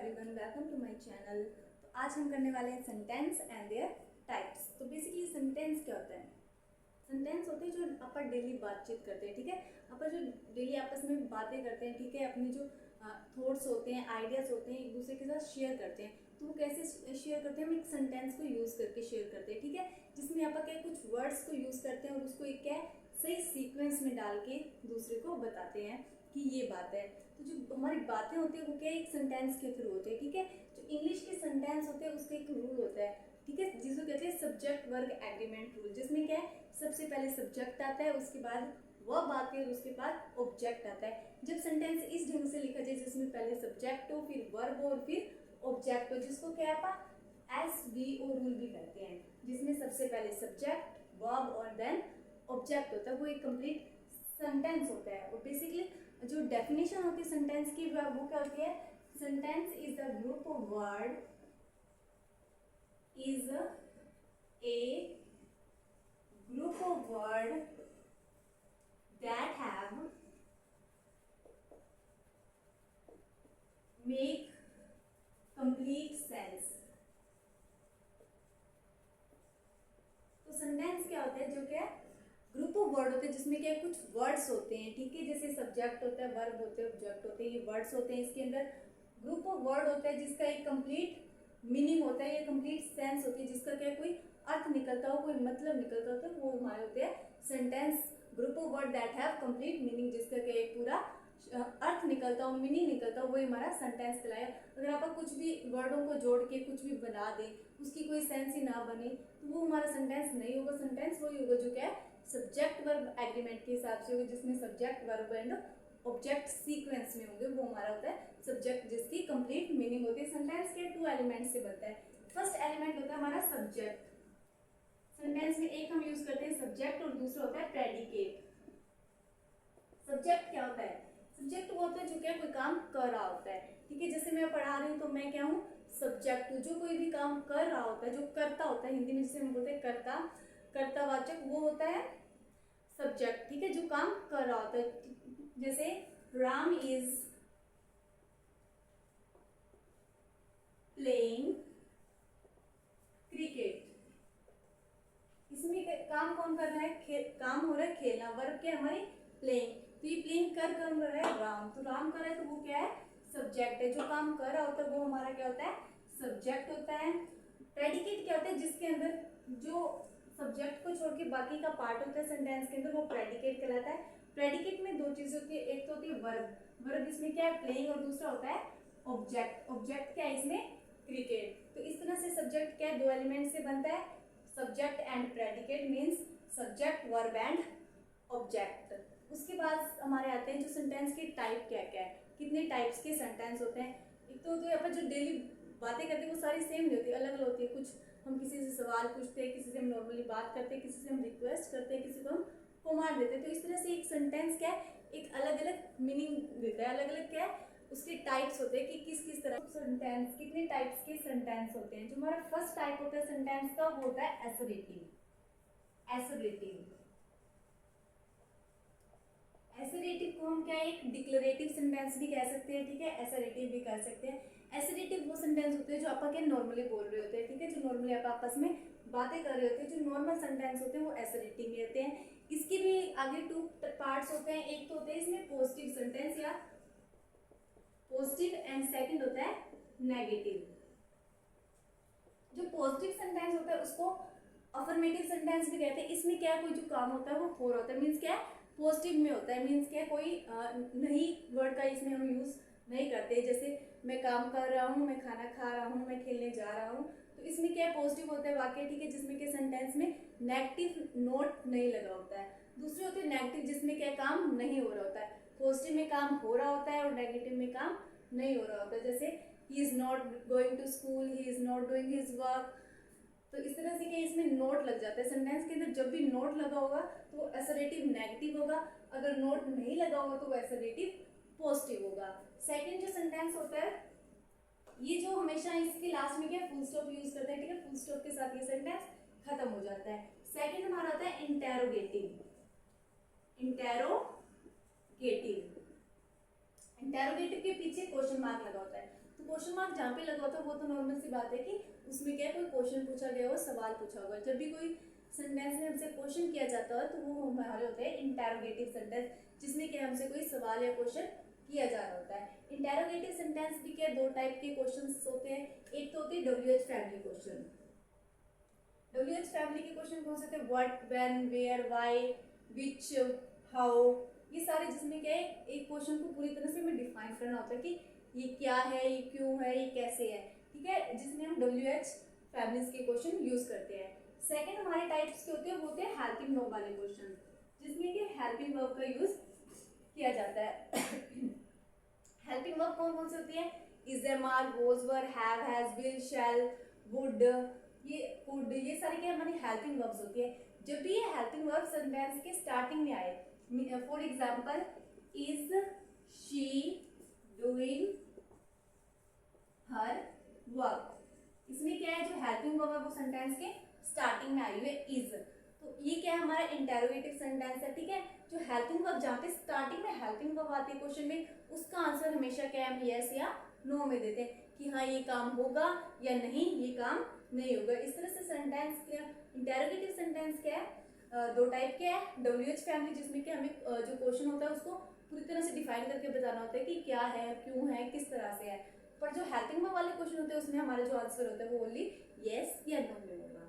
Everyone, welcome to my channel. तो आज हम करने वाले हैं सेंटेंस एंड देयर टाइप्स। तो बेसिकली सेंटेंस क्या होता है? सेंटेंस होते हैं जो अपन डेली बातचीत करते हैं, ठीक है। अपन जो डेली आपस में बातें करते हैं, ठीक है, अपनी जो थॉट्स होते हैं, आइडियाज़ होते हैं, एक दूसरे के साथ शेयर करते हैं। तो वो कैसे शेयर करते हैं? हम एक सेंटेंस को यूज़ करके शेयर करते हैं, ठीक है, जिसमें अपन क्या कुछ वर्ड्स को यूज़ करते हैं और उसको एक क्या सही सीक्वेंस में डाल के दूसरे को बताते हैं कि ये बात है। तो जो हमारी बातें होती है वो क्या एक सेंटेंस के थ्रू होते हैं, ठीक है। जो इंग्लिश के सेंटेंस होते हैं उसका एक रूल होता है, ठीक है, जिसको कहते हैं सब्जेक्ट वर्ब एग्रीमेंट रूल, जिसमें क्या है सबसे पहले सब्जेक्ट आता है, उसके बाद वर्ब आती है और उसके बाद ऑब्जेक्ट आता है। जब सेंटेंस इस ढंग से लिखा जाए जिसमें पहले सब्जेक्ट हो, फिर वर्ब हो और फिर ऑब्जेक्ट हो, जिसको क्या आप SVO रूल भी कहते हैं, जिसमें सबसे पहले सब्जेक्ट, वर्ब और देन ऑब्जेक्ट होता है, वो एक कंप्लीट सेंटेंस होता है। और बेसिकली जो डेफिनेशन होती है सेंटेंस की वो क्या होती है? Sentence is the group of word is a group of words that have make complete sense। तो सेंटेंस क्या होता है? जो क्या ग्रुप ऑफ वर्ड होते हैं जिसमें क्या कुछ वर्ड्स होते हैं, ठीक है, जैसे सब्जेक्ट होता है, वर्ब होते हैं, ऑब्जेक्ट होते हैं, ये वर्ड्स होते हैं। इसके अंदर ग्रुप ऑफ वर्ड होता है जिसका एक कंप्लीट मीनिंग होता है, ये कंप्लीट सेंस होती है, जिसका क्या कोई अर्थ निकलता हो, कोई मतलब निकलता हो, तो वो हमारे होते हैं sentence. Group of word that have complete meaning, जिसका क्या एक पूरा अर्थ निकलता हो, मीनिंग निकलता हो, वही हमारा सेंटेंस कहलाएगा। अगर आप कुछ भी वर्डों को जोड़ के कुछ भी बना दें, उसकी कोई सेंस ही ना बने, तो वो हमारा सेंटेंस नहीं होगा। सेंटेंस वही होगा जो क्या है सब्जेक्ट वर्ब एग्रीमेंट के हिसाब से होगा, जिसमें subject verb and object sequence में होंगे, वो हमारा होता है सब्जेक्ट, जिसकी कंप्लीट मीनिंग होती है। सेंटेंस के 2 एलिमेंट से बनता है। फर्स्ट एलिमेंट होता है हमारा सब्जेक्ट। सेंटेंस में एक हम यूज करते हैं सब्जेक्ट और दूसरा होता है प्रेडिकेट। सब्जेक्ट क्या होता है? सब्जेक्ट वो होता है जो क्या कोई काम कर रहा होता है, ठीक है। जैसे मैं पढ़ा रही हूँ तो मैं क्या हूँ? सब्जेक्ट हूँ। जो कोई भी काम कर रहा होता है, जो करता होता है, हिंदी में जिसे हम बोलते हैं कर्ता, कर्तावाचक, वो होता है सब्जेक्ट, ठीक है, जो काम कर रहा होता है। जैसे राम इज प्लेइंग क्रिकेट। इसमें काम कौन कर रहा है? काम हो रहा है खेलना। वर्ब क्या हमारी प्लेइंग। तो ये प्लेइंग कर रहा है राम, तो राम कर रहा है, तो वो क्या है? सब्जेक्ट है। जो काम कर रहा होता है वो हमारा क्या होता है? सब्जेक्ट होता है। प्रेडिकेट क्या होता है? जिसके अंदर जो सब्जेक्ट को छोड़ के बाकी का पार्ट होता है सेंटेंस के अंदर, वो प्रेडिकेट कहलाता है। प्रेडिकेट में 2 चीजें होती है, एक तो होती है वर्ब, वर्ब इसमें क्या है प्लेइंग, और दूसरा होता है ऑब्जेक्ट। ऑब्जेक्ट क्या है इसमें? क्रिकेट। तो इस तरह से सब्जेक्ट क्या है 2 एलिमेंट से बनता है, subject and predicate, means subject verb and object. उसके बाद हमारे आते हैं जो सेंटेंस की टाइप क्या क्या है, कितने टाइप्स के सेंटेंस होते हैं। एक तो अपन जो डेली बातें करते हैं वो सारी सेम नहीं होती, अलग अलग होती है। कुछ हम किसी से सवाल पूछते हैं, किसी से हम नॉर्मली बात करते हैं, किसी से हम रिक्वेस्ट करते हैं, किसी को हम कमांड देते हैं। तो इस तरह से एक सेंटेंस क्या है एक अलग अलग मीनिंग देता है, अलग अलग क्या है उसके टाइप्स होते हैं कि किस किस तरह सेंटेंस, कितने टाइप्स के सेंटेंस होते हैं। जो हमारा फर्स्ट टाइप होता है सेंटेंस का वो होता है असर्टिव। असर्टिव एसरेटिव को हम क्या एक डिक्लेरेटिव सेंटेंस भी कह सकते हैं, ठीक है, एसरेटिव भी कह सकते हैं। एसरेटिव वो सेंटेंस होते हैं जो आप क्या नॉर्मली बोल रहे होते हैं, ठीक है, जो नॉर्मली आप आपस में बातें कर रहे होते हैं, जो नॉर्मल सेंटेंस होते हैं वो एसरेटिव में रहते हैं। इसके भी आगे 2 पार्ट्स होते हैं, एक तो होते हैं इसमें पॉजिटिव सेंटेंस या पॉजिटिव एंड सेकंड होता है नेगेटिव। जो पॉजिटिव सेंटेंस होता है उसको अफर्मेटिव सेंटेंस भी कहते हैं। इसमें क्या कोई जो काम होता है वो फॉर होता है, मीन्स क्या है पॉजिटिव में होता है, मीन्स क्या कोई नहीं वर्ड का इसमें हम यूज नहीं करते। जैसे मैं काम कर रहा हूँ, मैं खाना खा रहा हूँ, मैं खेलने जा रहा हूँ, तो इसमें क्या पॉजिटिव होता है वाक्य, ठीक है, जिसमें क्या सेंटेंस में नेगेटिव नोट नहीं लगा होता है। दूसरे होते हैं नेगेटिव, जिसमें क्या काम नहीं हो रहा होता है। पॉजिटिव में काम हो रहा होता है और नेगेटिव में काम नहीं हो रहा होता है। जैसे he is not going to school, he is not doing his work. तो इस तरह से क्या इसमें नोट लग जाता है। सेंटेंस के अंदर जब भी नोट लगा होगा तो वो असर्टिव नेगेटिव होगा, अगर नोट नहीं लगा होगा तो वो असर्टिव पॉजिटिव होगा। सेकंड जो सेंटेंस होता है ये जो हमेशा इसके लास्ट में क्या फुल स्टॉप यूज करते हैं, ठीक है, फुल स्टॉप के साथ ये सेंटेंस खत्म हो जाता है। सेकंड हमारा होता है इंटेरोगेटिव। इंटेरोगेटिव इंटेरोगेटिव के पीछे क्वेश्चन मार्क लगा होता है। तो तो क्वेश्चन मार्क जहाँ पे लगा होता है वो तो नॉर्मल सी बात है कि उसमें क्या है, कोई क्वेश्चन पूछा गया हो, सवाल पूछा होगा। जब भी कोई सेंटेंस में हमसे क्वेश्चन किया जाता है तो वो हमारे होते हैं इंटेरोगेटिव सेंटेंस, जिसमें कि हमसे कोई सवाल या क्वेश्चन किया जा रहा होता है। इंटेरोगेटिव सेंटेंस भी क्या, दो टाइप के क्वेश्चन होते हैं। एक तो होते हैं WH family question. WH family के क्वेश्चन कौन से होते हैं? What, when, where, why, which, how, ये सारे, जिसमें क्या है एक क्वेश्चन को पूरी तरह से हमें डिफाइन करना होता है कि ये क्या है, ये क्यों है, ये कैसे है, ठीक है, जिसमें हम WH फैमिलीज के क्वेश्चन यूज करते हैं। सेकंड हमारे टाइप्स के होते हैं, वो होते हैं हेल्पिंग वर्ब वाले क्वेश्चन, जिसमें कि हेल्पिंग वर्ब का यूज किया जाता है। हेल्पिंग वर्ब कौन कौन से होती है? Is, there, are, was, were, have, has, will, shall, would, ये कुड, ये सारी क्या हमारी हेल्पिंग वर्ब्स होती है। जब भी ये हेल्पिंग वर्ब सेंटेंस के स्टार्टिंग में आए, for example is she doing her work, इसमें क्या है जो हेल्पिंग वर्ब है वो सेंटेंस के स्टार्टिंग में आई हुई है इज, तो ये क्या है हमारा इंटेरोगेटिव सेंटेंस है, ठीक है। जो हेल्पिंग वर्ब जहाँ पे स्टार्टिंग में हेल्पिंग वर्ब आती है क्वेश्चन में, उसका आंसर हमेशा क्या है, हम यस या नो में देते हैं कि हाँ ये काम होगा या नहीं, ये काम नहीं होगा। इस तरह से सेंटेंस क्या, इंटेरोगेटिव सेंटेंस क्या है, दो टाइप के है। WH फैमिली, जिसमें कि हमें जो क्वेश्चन होता है उसको पूरी तरह से डिफाइन करके बताना होता है कि क्या है, क्यों है, किस तरह से है। पर जो हेल्पिंग वर्ब वाले क्वेश्चन होते हैं उसमें हमारा जो आंसर होता है वो ओनली यस या नो में होगा।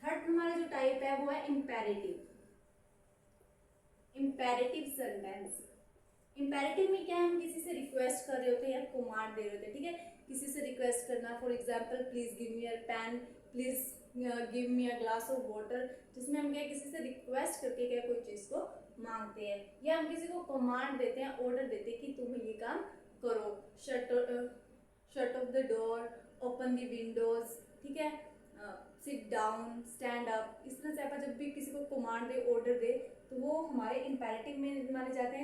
थर्ड हमारा जो टाइप है वो है इंपेरेटिव। इंपेरेटिव सेंटेंस, इंपेरेटिव में क्या है, हम किसी से रिक्वेस्ट कर रहे होते हैं या कमांड दे रहे होते हैं, ठीक है, किसी से रिक्वेस्ट करना, for example please give me a pen, please give me a glass of water, जिसमें हम क्या किसी से रिक्वेस्ट करके क्या कोई चीज को मांगते हैं, या हम किसी को कमांड देते हैं, ऑर्डर देते हैं कि तुम ये काम करो, shut off the door, open the Windows, ठीक है, सिट डाउन, स्टैंड अप। इस तरह से आप जब भी किसी को कमांड दे, ऑर्डर दे, तो वो हमारे इंपेरेटिव में माने जाते हैं।